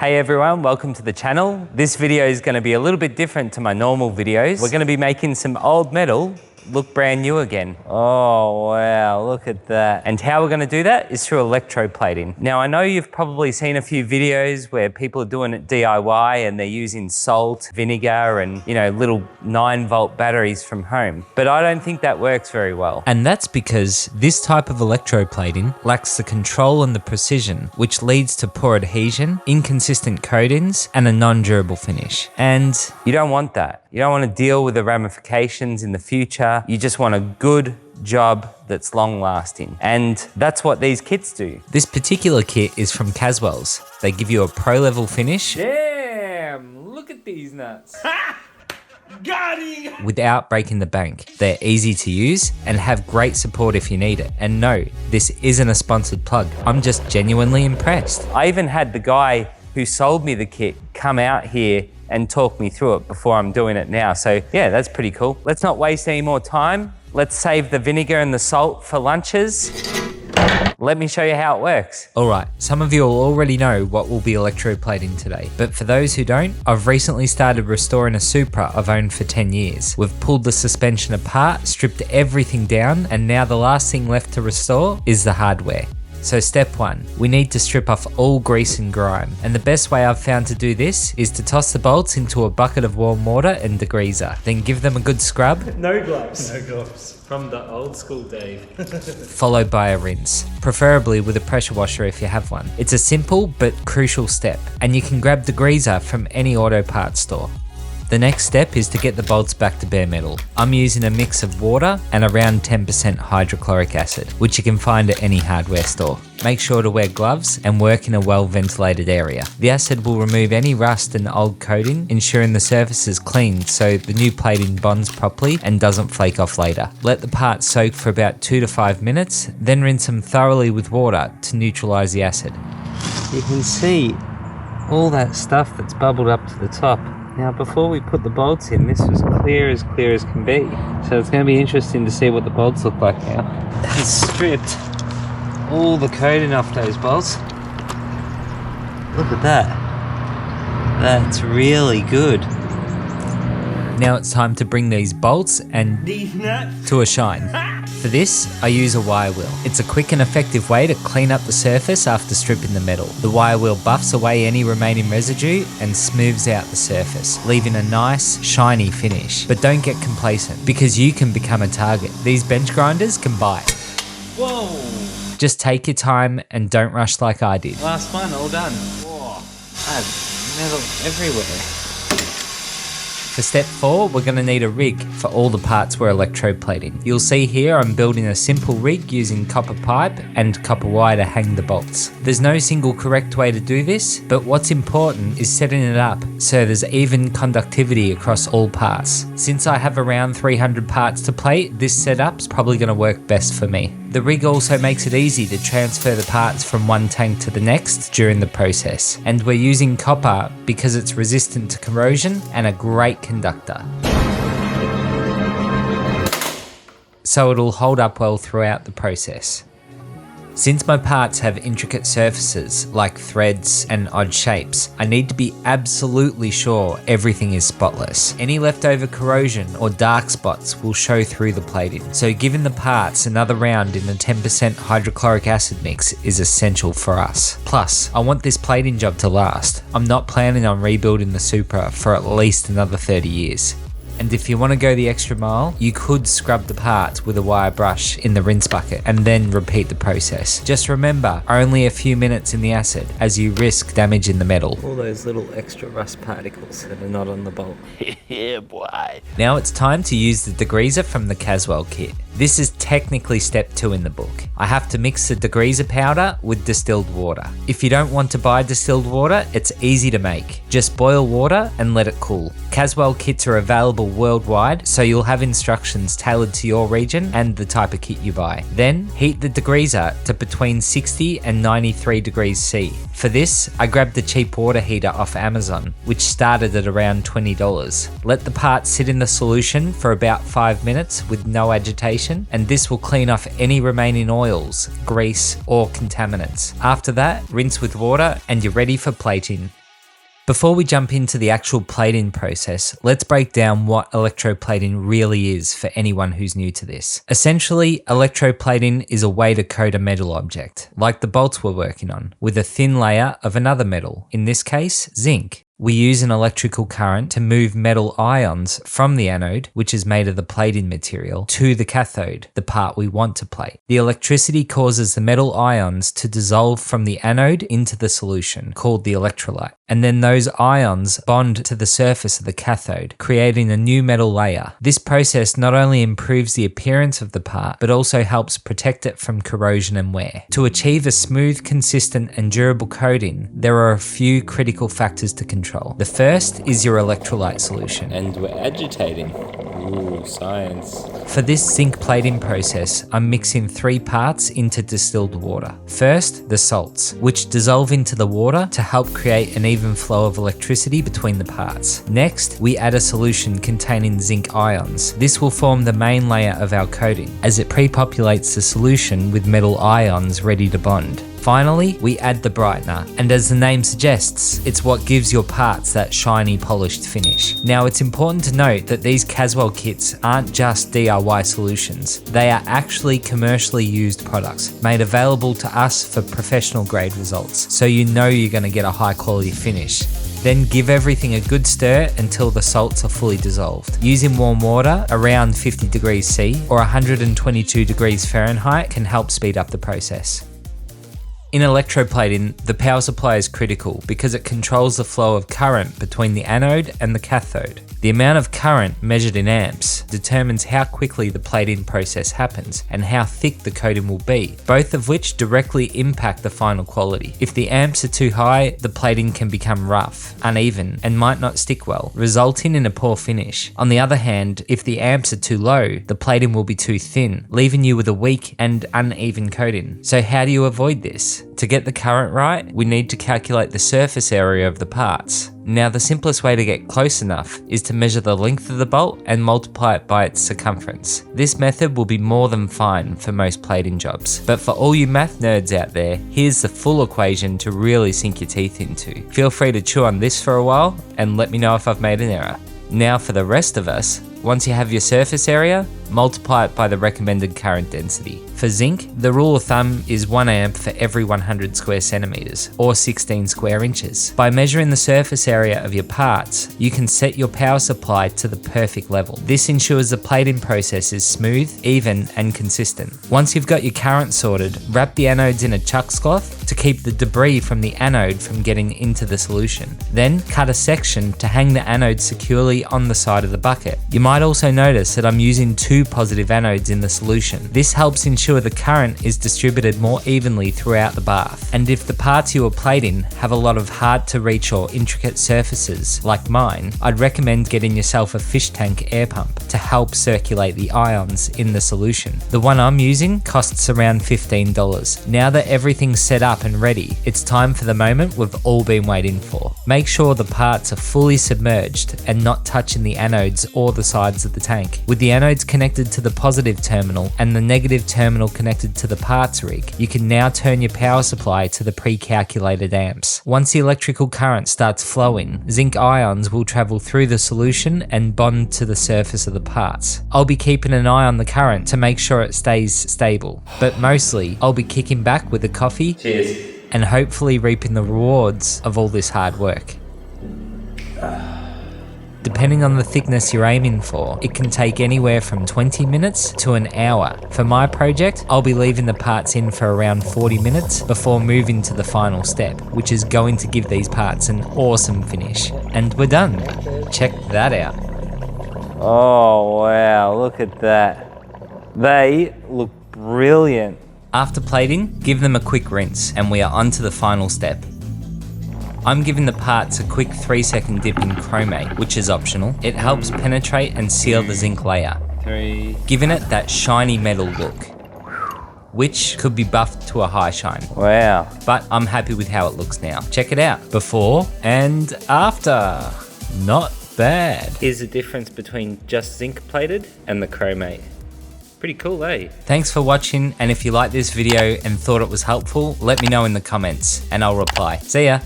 Hey everyone, welcome to the channel. This video is going to be a little bit different to my normal videos. We're going to be making some old metal look brand new again. Oh wow, look at that. And how we're going to do that is through electroplating. Now I know you've probably seen a few videos where people are doing it DIY and they're using salt, vinegar and little 9-volt batteries from home. But I don't think that works very well. And that's because this type of electroplating lacks the control and the precision, which leads to poor adhesion, inconsistent coatings and a non-durable finish. And you don't want that. You don't want to deal with the ramifications in the future. You just want a good job that's long lasting. And that's what these kits do. This particular kit is from Caswell's. They give you a pro level finish. Damn, look at these nuts. Got him! Without breaking the bank. They're easy to use and have great support if you need it. And no, this isn't a sponsored plug. I'm just genuinely impressed. I even had the guy who sold me the kit come out here and talk me through it before I'm doing it now. So yeah, that's pretty cool. Let's not waste any more time. Let's save the vinegar and the salt for lunches. Let me show you how it works. All right, some of you will already know what we'll be electroplating today. But for those who don't, I've recently started restoring a Supra I've owned for 10 years. We've pulled the suspension apart, stripped everything down, and now the last thing left to restore is the hardware. So step 1, we need to strip off all grease and grime. And the best way I've found to do this is to toss the bolts into a bucket of warm water and degreaser. Then give them a good scrub. No gloves. No gloves. From the old school Dave. Followed by a rinse, preferably with a pressure washer if you have one. It's a simple but crucial step, and you can grab degreaser from any auto parts store. The next step is to get the bolts back to bare metal. I'm using a mix of water and around 10% hydrochloric acid, which you can find at any hardware store. Make sure to wear gloves and work in a well-ventilated area. The acid will remove any rust and old coating, ensuring the surface is clean so the new plating bonds properly and doesn't flake off later. Let the parts soak for about 2 to 5 minutes, then rinse them thoroughly with water to neutralize the acid. You can see all that stuff that's bubbled up to the top. Now, before we put the bolts in, this was clear as can be. So it's going to be interesting to see what the bolts look like now. It's stripped all the coating off those bolts. Look at that. That's really good. Now it's time to bring these bolts and These nuts. to a shine. For this, I use a wire wheel. It's a quick and effective way to clean up the surface after stripping the metal. The wire wheel buffs away any remaining residue and smooths out the surface, leaving a nice, shiny finish. But don't get complacent, because you can become a target. These bench grinders can bite. Whoa! Just take your time and don't rush like I did. Last one, all done. Whoa, I have metal everywhere. For step 4, we're going to need a rig for all the parts we're electroplating. You'll see here I'm building a simple rig using copper pipe and copper wire to hang the bolts. There's no single correct way to do this, but what's important is setting it up so there's even conductivity across all parts. Since I have around 300 parts to plate, this setup's probably going to work best for me. The rig also makes it easy to transfer the parts from one tank to the next during the process. And we're using copper because it's resistant to corrosion and a great conductor. So it'll hold up well throughout the process. Since my parts have intricate surfaces like threads and odd shapes, I need to be absolutely sure everything is spotless. Any leftover corrosion or dark spots will show through the plating, so giving the parts another round in a 10% hydrochloric acid mix is essential for us. Plus, I want this plating job to last. I'm not planning on rebuilding the Supra for at least another 30 years. And if you want to go the extra mile, you could scrub the parts with a wire brush in the rinse bucket and then repeat the process. Just remember, only a few minutes in the acid as you risk damaging the metal. All those little extra rust particles that are not on the bolt. Yeah, boy. Now it's time to use the degreaser from the Caswell kit. This is technically step 2 in the book. I have to mix the degreaser powder with distilled water. If you don't want to buy distilled water, it's easy to make. Just boil water and let it cool. Caswell kits are available worldwide, so you'll have instructions tailored to your region and the type of kit you buy. Then heat the degreaser to between 60 and 93 degrees C. For this, I grabbed the cheap water heater off Amazon, which started at around $20. Let the parts sit in the solution for about 5 minutes with no agitation, and this will clean off any remaining oils, grease, or contaminants. After that, rinse with water and you're ready for plating. Before we jump into the actual plating process, let's break down what electroplating really is for anyone who's new to this. Essentially, electroplating is a way to coat a metal object, like the bolts we're working on, with a thin layer of another metal, in this case, zinc. We use an electrical current to move metal ions from the anode, which is made of the plating material, to the cathode, the part we want to plate. The electricity causes the metal ions to dissolve from the anode into the solution, called the electrolyte. And then those ions bond to the surface of the cathode, creating a new metal layer. This process not only improves the appearance of the part, but also helps protect it from corrosion and wear. To achieve a smooth, consistent, and durable coating, there are a few critical factors to control. The first is your electrolyte solution. And we're agitating. Ooh, science. For this zinc plating process, I'm mixing 3 parts into distilled water. First, the salts, which dissolve into the water to help create an even flow of electricity between the parts. Next, we add a solution containing zinc ions. This will form the main layer of our coating, as it pre-populates the solution with metal ions ready to bond. Finally, we add the brightener, and as the name suggests, it's what gives your parts that shiny, polished finish. Now, it's important to note that these Caswell kits aren't just DIY solutions. They are actually commercially used products, made available to us for professional grade results, so you know you're going to get a high quality finish. Then give everything a good stir until the salts are fully dissolved. Using warm water around 50 degrees C or 122 degrees Fahrenheit can help speed up the process. In electroplating, the power supply is critical because it controls the flow of current between the anode and the cathode. The amount of current, measured in amps, determines how quickly the plating process happens and how thick the coating will be, both of which directly impact the final quality. If the amps are too high, the plating can become rough, uneven, and might not stick well, resulting in a poor finish. On the other hand, if the amps are too low, the plating will be too thin, leaving you with a weak and uneven coating. So how do you avoid this? To get the current right, we need to calculate the surface area of the parts. Now, the simplest way to get close enough is to measure the length of the bolt and multiply it by its circumference. This method will be more than fine for most plating jobs. But for all you math nerds out there, here's the full equation to really sink your teeth into. Feel free to chew on this for a while and let me know if I've made an error. Now for the rest of us, once you have your surface area, multiply it by the recommended current density. For zinc, the rule of thumb is 1 amp for every 100 square centimeters, or 16 square inches. By measuring the surface area of your parts, you can set your power supply to the perfect level. This ensures the plating process is smooth, even, and consistent. Once you've got your current sorted, wrap the anodes in a Chuck's cloth to keep the debris from the anode from getting into the solution. Then cut a section to hang the anode securely on the side of the bucket. You might also notice that I'm using 2 positive anodes in the solution. This helps ensure the current is distributed more evenly throughout the bath. And if the parts you are plating have a lot of hard to reach or intricate surfaces, like mine, I'd recommend getting yourself a fish tank air pump to help circulate the ions in the solution. The one I'm using costs around $15. Now that everything's set up and ready, it's time for the moment we've all been waiting for. Make sure the parts are fully submerged and not touching the anodes or the sides of the tank. With the anodes connected to the positive terminal and the negative terminal connected to the parts rig, you can now turn your power supply to the pre-calculated amps. Once the electrical current starts flowing, zinc ions will travel through the solution and bond to the surface of the parts. I'll be keeping an eye on the current to make sure it stays stable, but mostly I'll be kicking back with a coffee. Cheers. And hopefully reaping the rewards of all this hard work. Depending on the thickness you're aiming for, it can take anywhere from 20 minutes to an hour. For my project, I'll be leaving the parts in for around 40 minutes before moving to the final step, which is going to give these parts an awesome finish. And we're done. Check that out. Oh wow, look at that. They look brilliant. After plating, give them a quick rinse and we are on to the final step. I'm giving the parts a quick 3-second dip in Chromate, which is optional. It helps penetrate and seal the zinc layer, giving it that shiny metal look, which could be buffed to a high shine. Wow. But I'm happy with how it looks now. Check it out, before and after. Not bad. Here's the difference between just zinc plated and the Chromate. Pretty cool, eh? Thanks for watching, and if you liked this video and thought it was helpful, let me know in the comments and I'll reply. See ya.